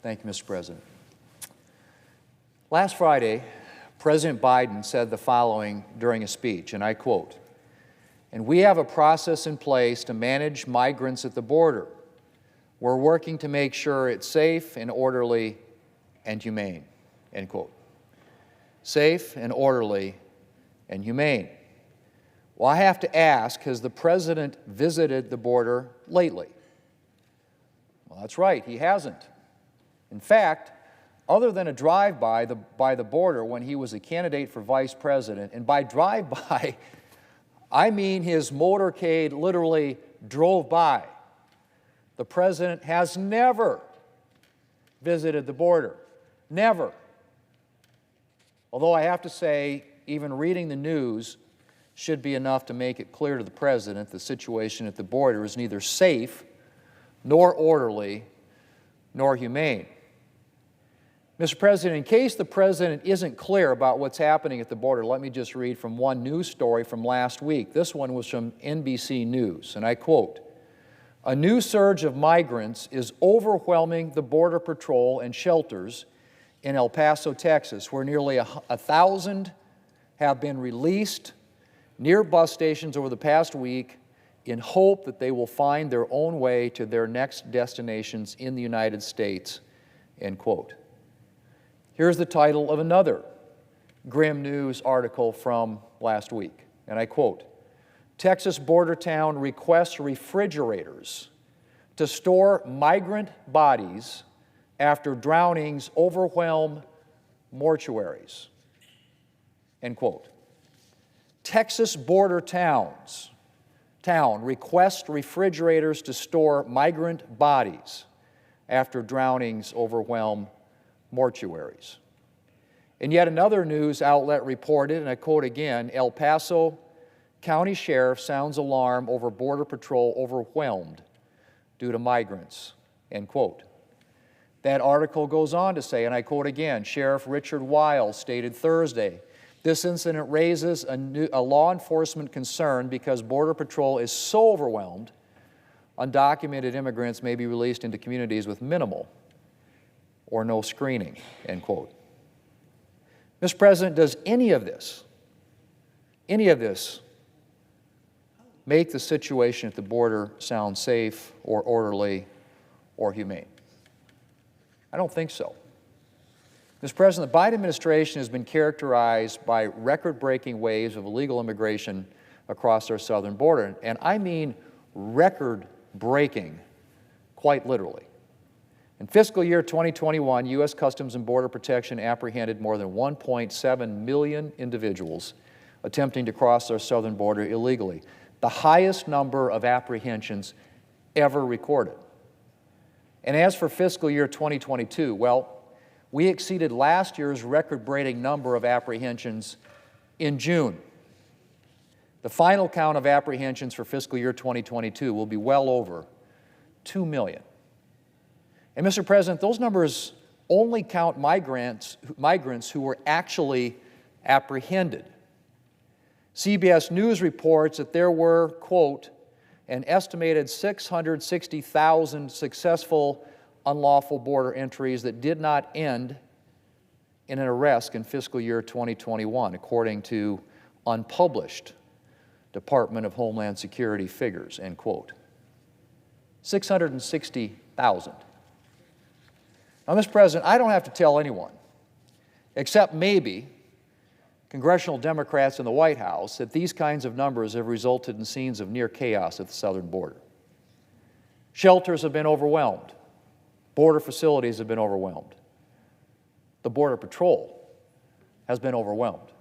Thank you, Mr. President. Last Friday, President Biden said the following during a speech, and I quote, "And we have a process in place to manage migrants at the border. We're working to make sure it's safe and orderly and humane," end quote. Safe and orderly and humane. Well, I have to ask, has the President visited the border lately? Well, that's right, he hasn't. In fact, other than a drive-by by the border when he was a candidate for vice president, and by drive-by, I mean his motorcade literally drove by, the President has never visited the border. Never. Although I have to say, even reading the news should be enough to make it clear to the President the situation at the border is neither safe, nor orderly, nor humane. Mr. President, in case the President isn't clear about what's happening at the border, let me just read from one news story from last week. This one was from NBC News, and I quote, "A new surge of migrants is overwhelming the Border Patrol and shelters in El Paso, Texas, where nearly 1,000 have been released near bus stations over the past week in hope that they will find their own way to their next destinations in the United States," end quote. Here's the title of another grim news article from last week, and I quote, "Texas border town requests refrigerators to store migrant bodies after drownings overwhelm mortuaries," end quote. Texas border town requests refrigerators to store migrant bodies after drownings overwhelm mortuaries. And yet another news outlet reported, and I quote again, "El Paso County Sheriff sounds alarm over Border Patrol overwhelmed due to migrants," end quote. That article goes on to say, and I quote again, Sheriff Richard Wiles stated Thursday, "This incident raises a law enforcement concern because Border Patrol is so overwhelmed, undocumented immigrants may be released into communities with minimal or no screening," end quote. Mr. President, does any of this make the situation at the border sound safe or orderly or humane? I don't think so. Mr. President, the Biden administration has been characterized by record-breaking waves of illegal immigration across our southern border, and I mean record-breaking, quite literally. In fiscal year 2021, U.S. Customs and Border Protection apprehended more than 1.7 million individuals attempting to cross our southern border illegally, the highest number of apprehensions ever recorded. And as for fiscal year 2022, well, we exceeded last year's record-breaking number of apprehensions in June. The final count of apprehensions for fiscal year 2022 will be well over 2 million. And Mr. President, those numbers only count migrants who were actually apprehended. CBS News reports that there were, quote, an estimated 660,000 successful unlawful border entries that did not end in an arrest in fiscal year 2021, according to unpublished Department of Homeland Security figures, end quote. 660,000. Now, Mr. President, I don't have to tell anyone, except maybe congressional Democrats in the White House, that these kinds of numbers have resulted in scenes of near chaos at the southern border. Shelters have been overwhelmed. Border facilities have been overwhelmed. The Border Patrol has been overwhelmed.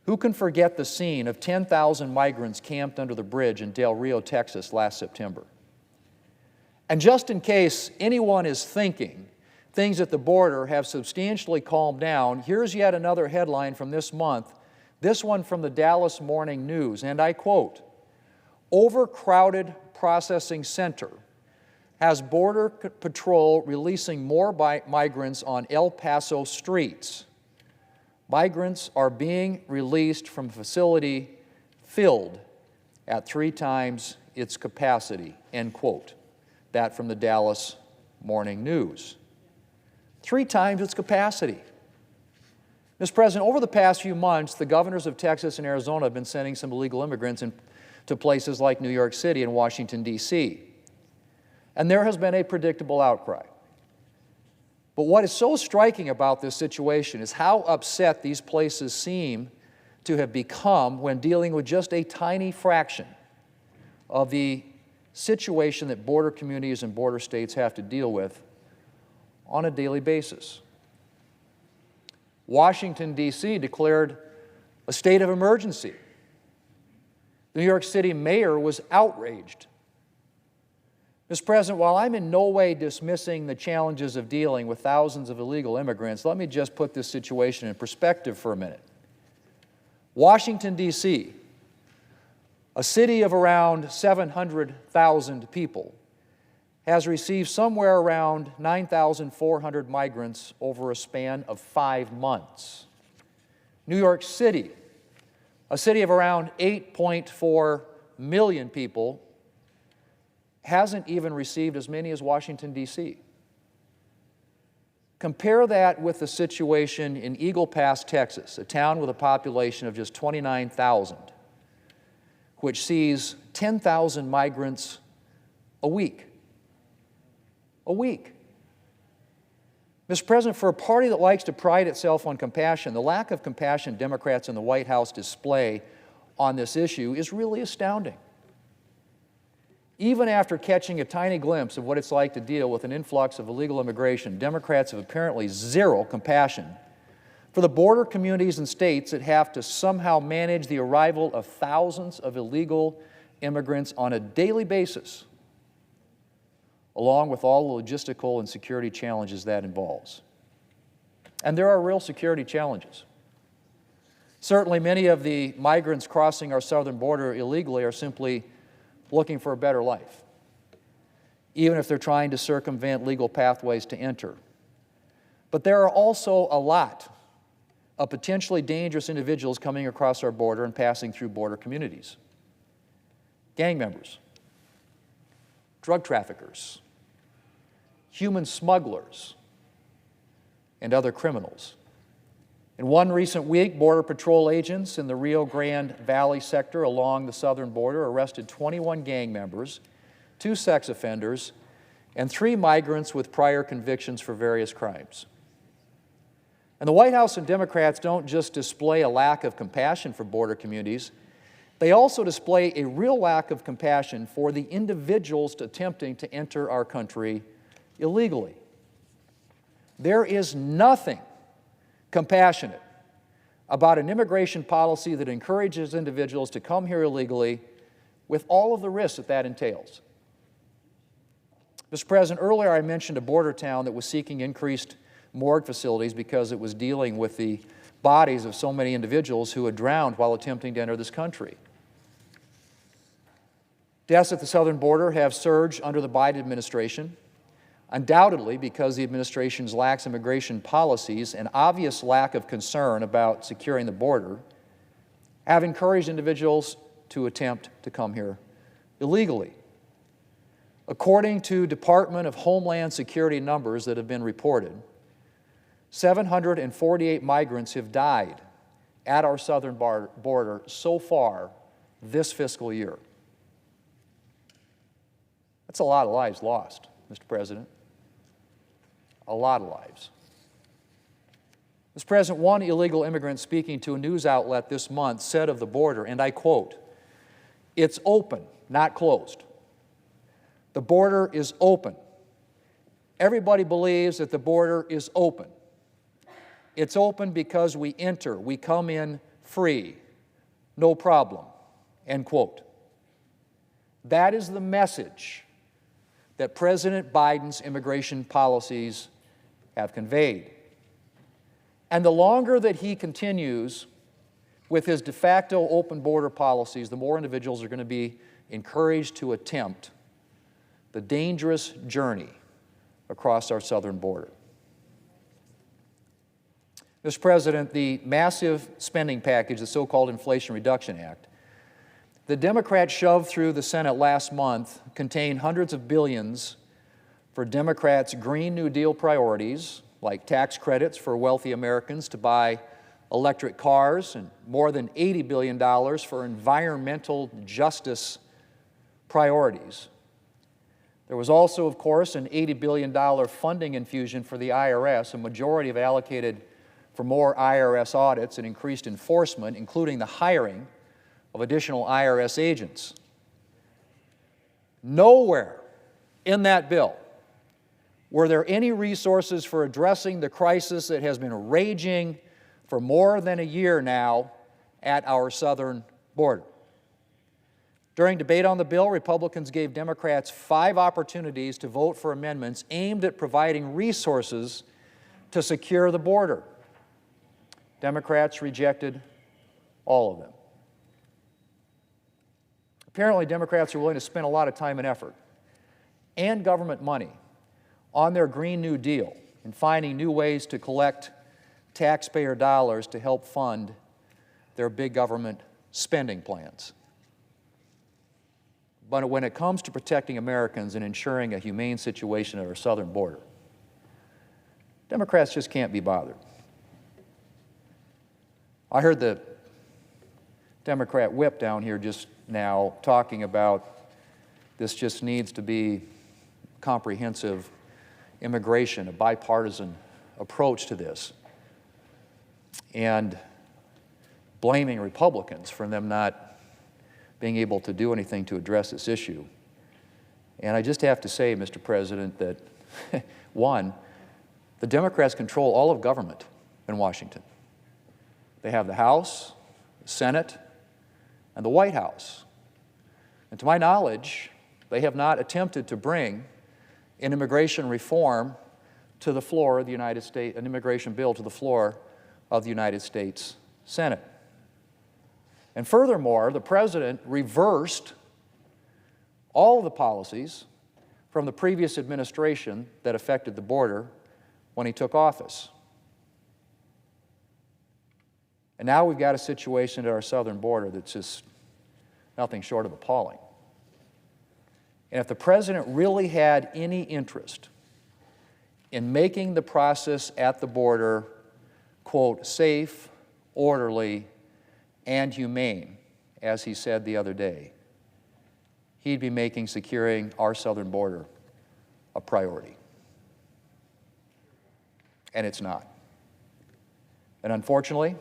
Who can forget the scene of 10,000 migrants camped under the bridge in Del Rio, Texas last September? And just in case anyone is thinking things at the border have substantially calmed down, here's yet another headline from this month, this one from the Dallas Morning News, and I quote, "Overcrowded processing center has Border Patrol releasing more migrants on El Paso streets. Migrants are being released from a facility filled at 3 times its capacity," end quote. That from the Dallas Morning News. 3 times its capacity. Mr. President, over the past few months, the governors of Texas and Arizona have been sending some illegal immigrants to places like New York City and Washington, D.C. And there has been a predictable outcry. But what is so striking about this situation is how upset these places seem to have become when dealing with just a tiny fraction of the situation that border communities and border states have to deal with on a daily basis. Washington, D.C. declared a state of emergency. The New York City mayor was outraged. Mr. President, while I'm in no way dismissing the challenges of dealing with thousands of illegal immigrants, let me just put this situation in perspective for a minute. Washington, D.C., a city of around 700,000 people, has received somewhere around 9,400 migrants over a span of 5 months. New York City, a city of around 8.4 million people, hasn't even received as many as Washington, D.C. Compare that with the situation in Eagle Pass, Texas, a town with a population of just 29,000, which sees 10,000 migrants a week. A week. Mr. President, for a party that likes to pride itself on compassion, the lack of compassion Democrats in the White House display on this issue is really astounding. Even after catching a tiny glimpse of what it's like to deal with an influx of illegal immigration, Democrats have apparently zero compassion for the border communities and states that have to somehow manage the arrival of thousands of illegal immigrants on a daily basis, along with all the logistical and security challenges that involves. And there are real security challenges. Certainly, many of the migrants crossing our southern border illegally are simply looking for a better life, even if they're trying to circumvent legal pathways to enter. But there are also a lot of potentially dangerous individuals coming across our border and passing through border communities. Gang members, drug traffickers, human smugglers, and other criminals. In one recent week, Border Patrol agents in the Rio Grande Valley sector along the southern border arrested 21 gang members, 2 sex offenders, and 3 migrants with prior convictions for various crimes. And the White House and Democrats don't just display a lack of compassion for border communities, they also display a real lack of compassion for the individuals attempting to enter our country illegally. There is nothing compassionate about an immigration policy that encourages individuals to come here illegally with all of the risks that that entails. Mr. President, earlier I mentioned a border town that was seeking increased morgue facilities because it was dealing with the bodies of so many individuals who had drowned while attempting to enter this country. Deaths at the southern border have surged under the Biden administration, undoubtedly because the administration's lax immigration policies and obvious lack of concern about securing the border have encouraged individuals to attempt to come here illegally. According to Department of Homeland Security numbers that have been reported, 748 migrants have died at our southern border so far this fiscal year. That's a lot of lives lost, Mr. President. A lot of lives. Mr. President, one illegal immigrant speaking to a news outlet this month said of the border, and I quote, "It's open, not closed. The border is open. Everybody believes that the border is open. It's open because we enter, we come in free, no problem," end quote. That is the message that President Biden's immigration policies have conveyed. And the longer that he continues with his de facto open border policies, the more individuals are going to be encouraged to attempt the dangerous journey across our southern border. Mr. President, the massive spending package, the so-called Inflation Reduction Act, the Democrats shoved through the Senate last month contained hundreds of billions for Democrats' Green New Deal priorities, like tax credits for wealthy Americans to buy electric cars and more than $80 billion for environmental justice priorities. There was also, of course, an $80 billion funding infusion for the IRS, a majority of allocated for more IRS audits and increased enforcement, including the hiring of additional IRS agents. Nowhere in that bill were there any resources for addressing the crisis that has been raging for more than a year now at our southern border. During debate on the bill, Republicans gave Democrats 5 opportunities to vote for amendments aimed at providing resources to secure the border. Democrats rejected all of them. Apparently, Democrats are willing to spend a lot of time and effort and government money on their Green New Deal and finding new ways to collect taxpayer dollars to help fund their big government spending plans. But when it comes to protecting Americans and ensuring a humane situation at our southern border, Democrats just can't be bothered. I heard the Democrat whip down here just now talking about this just needs to be comprehensive immigration, a bipartisan approach to this, and blaming Republicans for them not being able to do anything to address this issue. And I just have to say, Mr. President, that one, the Democrats control all of government in Washington. They have the House, the Senate, and the White House. And to my knowledge, they have not attempted to bring an immigration reform to the floor of the United States, an immigration bill to the floor of the United States Senate. And furthermore, the President reversed all of the policies from the previous administration that affected the border when he took office. And now we've got a situation at our southern border that's just nothing short of appalling. And if the President really had any interest in making the process at the border, quote, safe, orderly, and humane, as he said the other day, he'd be making securing our southern border a priority. And it's not. And unfortunately,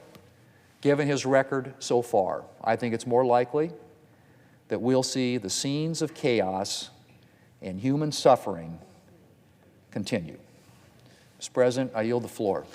given his record so far, I think it's more likely that we'll see the scenes of chaos and human suffering continue. Mr. President, I yield the floor.